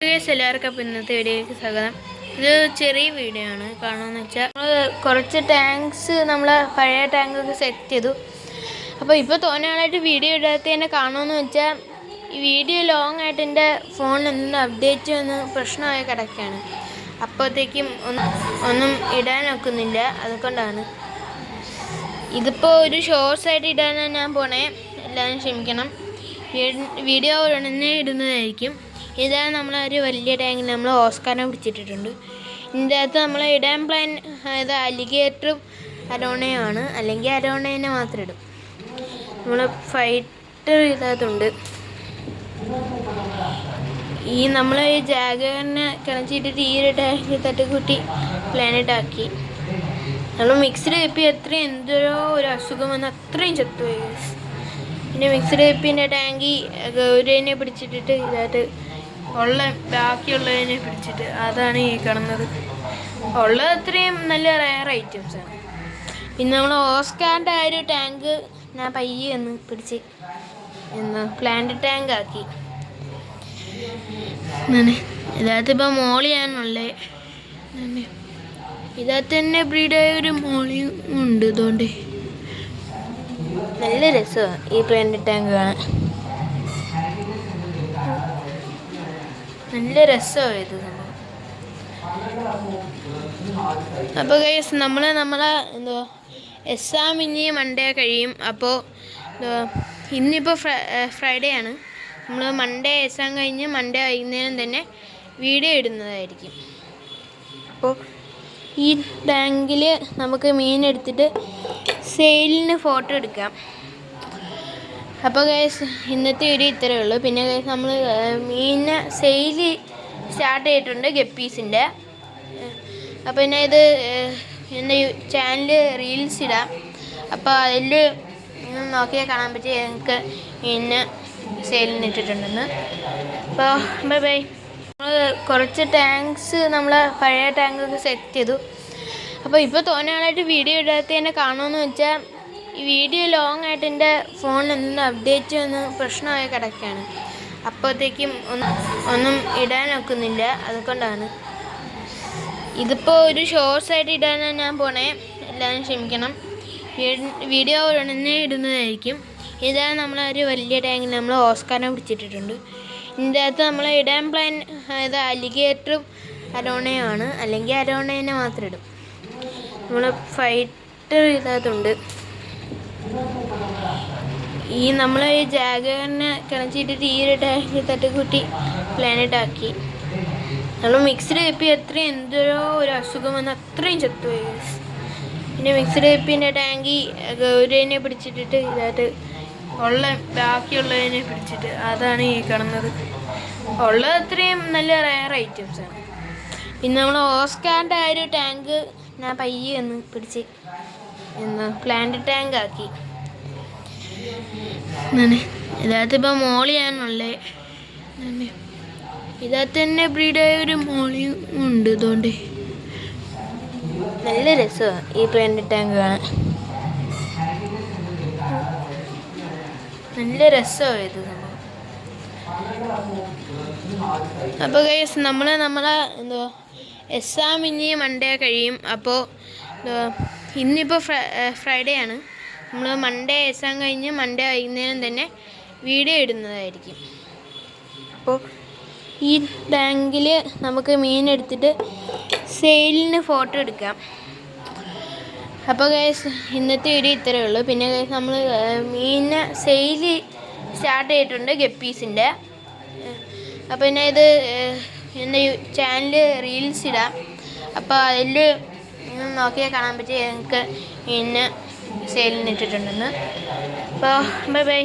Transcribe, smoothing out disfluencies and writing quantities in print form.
എല്ലാവർക്കും ഇന്നത്തെ വീഡിയോയിലേക്ക് സ്വാഗതം. ഇത് ചെറിയ വീഡിയോ ആണ്. കാണുമെന്ന് വെച്ചാൽ നമ്മൾ കുറച്ച് ടാങ്ക്സ് നമ്മളെ പഴയ ടാങ്കൊക്കെ സെറ്റ് ചെയ്തു. അപ്പോൾ ഇപ്പോൾ തോന്നാനായിട്ട് വീഡിയോ ഇടാത്തതിനെ കാണുമെന്ന് വെച്ചാൽ ഈ വീഡിയോ ലോങ് ആയിട്ട് എൻ്റെ ഫോണിൽ എന്തെങ്കിലും അപ്ഡേറ്റ് വന്ന് പ്രശ്നമായി കിടക്കുകയാണ്. അപ്പോഴത്തേക്കും ഒന്നും ഇടാൻ ഒക്കുന്നില്ല. അതുകൊണ്ടാണ് ഇതിപ്പോൾ ഒരു ഷോർട്സ് ആയിട്ട് ഇടാനാണ് ഞാൻ പോണേ. എല്ലാവരും ക്ഷമിക്കണം. വീഡിയോ ഉടനെ ഇടുന്നതായിരിക്കും. ഇതാണ് നമ്മളൊരു വലിയ ടാങ്കിൽ നമ്മൾ ഓസ്കാറിനെ പിടിച്ചിട്ടിട്ടുണ്ട്. ഇതിൻ്റെ അകത്ത് നമ്മൾ ഇടാൻ പ്ലാൻ ഇത് അലിഗേറ്ററും അരോണയുമാണ്. അല്ലെങ്കിൽ അരോണേനെ മാത്രം ഇടും. നമ്മൾ ഫൈറ്റർ ഇതിനകത്തുണ്ട്. നമ്മൾ ഈ ജാഗറിനെ കിണച്ചിട്ടിട്ട് ഈ ഒരു ടാങ്കിൽ തട്ടിക്കൂട്ടി പ്ലാനറ്റ് ആക്കി. നമ്മൾ മിക്സ്ഡ് കപ്പി എത്രയും എന്തോരോ ഒരു അസുഖം വന്ന് അത്രയും ചത്തുപോയി. പിന്നെ മിക്സ്ഡ് കപ്പിൻ്റെ ടാങ്കി ഗൗരവിനെ പിടിച്ചിട്ടിട്ട് ഇതായിട്ട് ബാക്കിയുള്ളതിനെ പിടിച്ചിട്ട് അതാണ് ഈ കാണുന്നത്. ഉള്ളത് അത്രയും നല്ല റയർ ഐറ്റംസാണ്. പിന്നെ നമ്മൾ ഓസ്കാറിൻ്റെ ആ ഒരു ടാങ്ക് ഞാൻ പയ്യെ ഒന്ന് പിടിച്ച് പ്ലാന്റ് ടാങ്ക് ആക്കി. ഇതിനകത്ത് ഇപ്പോൾ മോളിയാണുള്ളത്. ഇതിനകത്ത് തന്നെ ബ്രീഡായ ഒരു മോളിയും ഉണ്ട്. ഇതുകൊണ്ട് നല്ല രസമാണ് ഈ പ്ലാന്റ് ടാങ്ക് കാണാൻ. നല്ല രസമാണ് ഇത് സംഭവം. അപ്പോൾ ഗൈസ് നമ്മളെ എക്സാം ഇനി മൺഡേ കഴിയും. അപ്പോൾ ഇന്നിപ്പോൾ ഫ്രൈഡേ ആണ്. നമ്മൾ മൺഡേ എക്സാം കഴിഞ്ഞ് മൺഡേ വൈകുന്നേരം തന്നെ വീഡിയോ ഇടുന്നതായിരിക്കും. അപ്പോൾ ഈ ടാങ്കിൽ നമുക്ക് മീൻ എടുത്തിട്ട് സെയിലിന് ഫോട്ടോ എടുക്കാം. അപ്പോൾ ഗൈസ് ഇന്നത്തെ വീഡിയോ ഇത്രയേ ഉള്ളൂ. പിന്നെ ഗൈസ് നമ്മൾ മീനിനെ സെയിൽ സ്റ്റാർട്ട് ചെയ്തിട്ടുണ്ട് ഗപ്പീസിൻ്റെ. അപ്പോൾ പിന്നെ ഇത് എൻ്റെ ചാനൽ റീൽസ് ഇടാം. അപ്പോൾ അതിൽ നോക്കിയാൽ കാണാൻ പറ്റി ഞങ്ങൾക്ക് മീനിനെ സെയിലിന് ഇട്ടിട്ടുണ്ടെന്ന്. അപ്പോൾ ബൈ ബൈ. നമ്മൾ കുറച്ച് ടാങ്ക്സ് നമ്മളെ പഴയ ടാങ്കൊക്കെ സെറ്റ് ചെയ്തു. അപ്പോൾ ഇപ്പോൾ തോന്നാനായിട്ട് വീഡിയോ ഇടാത്തതിനെ കാണുമെന്ന് വെച്ചാൽ ഈ വീഡിയോ ലോങ് ആയിട്ട് എൻ്റെ ഫോണിൽ എന്തെങ്കിലും അപ്ഡേറ്റ് വന്ന് പ്രശ്നമായി കിടക്കുകയാണ്. അപ്പോഴത്തേക്കും ഒന്നും ഇടാൻ ഒക്കുന്നില്ല. അതുകൊണ്ടാണ് ഇതിപ്പോൾ ഒരു ഷോർട്സ് ആയിട്ട് ഇടാനാണ് ഞാൻ പോണേ. എല്ലാവരും ക്ഷമിക്കണം. വീഡിയോ ഉടനെ ഇടുന്നതായിരിക്കും. ഇതാണ് നമ്മളൊരു വലിയ ടാങ്കിൽ നമ്മൾ ഓസ്കാറിനെ പിടിച്ചിട്ടിട്ടുണ്ട്. ഇതിൻ്റെ അകത്ത് നമ്മൾ ഇടാൻ പ്ലാൻ ഇത് അലിഗേറ്ററും അരോണയുമാണ്. അല്ലെങ്കിൽ അരോണേനെ മാത്രം ഇടും. നമ്മൾ ഫൈറ്റർ ഇതിനകത്തുണ്ട്. നമ്മൾ ഈ ജാഗറിനെ കിണച്ചിട്ടിട്ട് ഈ ഒരു ടാങ്കിൽ തട്ടിക്കൂട്ടി പ്ലാനറ്റ് ആക്കി. നമ്മൾ മിക്സ്ഡ് കപ്പി എത്രയും എന്തോരോ ഒരു അസുഖം വന്ന് അത്രയും ചത്തുപോയി. പിന്നെ മിക്സ്ഡ് കപ്പിൻ്റെ ടാങ്കി ഗൗരവിനെ പിടിച്ചിട്ടിട്ട് ഇതായിട്ട് ബാക്കിയുള്ളതിനെ പിടിച്ചിട്ട് അതാണ് ഈ കാണുന്നത്. ഉള്ളത് അത്രയും നല്ല റയർ ഐറ്റംസാണ്. പിന്നെ നമ്മൾ ഓസ്കാറിൻ്റെ ആ ഒരു ടാങ്ക് ഞാൻ പയ്യെ ഒന്ന് പിടിച്ച് പ്ലാന്റ് ടാങ്ക് ആക്കി. ഇതിനകത്ത് ഇപ്പോൾ മോളിയാണുള്ളത്. ഇതിനകത്ത് തന്നെ ബ്രീഡായ ഒരു മോളിയും ഉണ്ട്. ഇതുകൊണ്ട് നല്ല രസമാണ് ഈ പ്ലാന്റ് ടാങ്ക് കാണാൻ. നല്ല രസമാണ് ഇത് സംഭവം. അപ്പോൾ ഗൈസ് നമ്മളെ എക്സാം ഇനി മൺഡേ കഴിയും. അപ്പോൾ ഇന്നിപ്പോൾ ഫ്രൈഡേ ആണ്. നമ്മൾ മൺഡേ എക്സാം കഴിഞ്ഞ് മൺഡേ വൈകുന്നേരം തന്നെ വീഡിയോ ഇടുന്നതായിരിക്കും. അപ്പോൾ ഈ ടാങ്കിൽ നമുക്ക് മീൻ എടുത്തിട്ട് സെയിലിന് ഫോട്ടോ എടുക്കാം. അപ്പോൾ ഗൈസ് ഇന്നത്തെ വീഡിയോ ഇത്രയേ ഉള്ളൂ. പിന്നെ ഗൈസ് നമ്മൾ മീനിനെ സെയിൽ സ്റ്റാർട്ട് ചെയ്തിട്ടുണ്ട് ഗപ്പീസിൻ്റെ. അപ്പോൾ പിന്നെ ഇത് എൻ്റെ ചാനൽ റീൽസ് ഇടാം. അപ്പോൾ അതിൽ നോക്കിയാൽ കാണാൻ പറ്റി ഞങ്ങൾക്ക് മീനിനെ സെയിലിന് ഇട്ടിട്ടുണ്ടെന്ന്. അപ്പോൾ ബൈ ബൈ.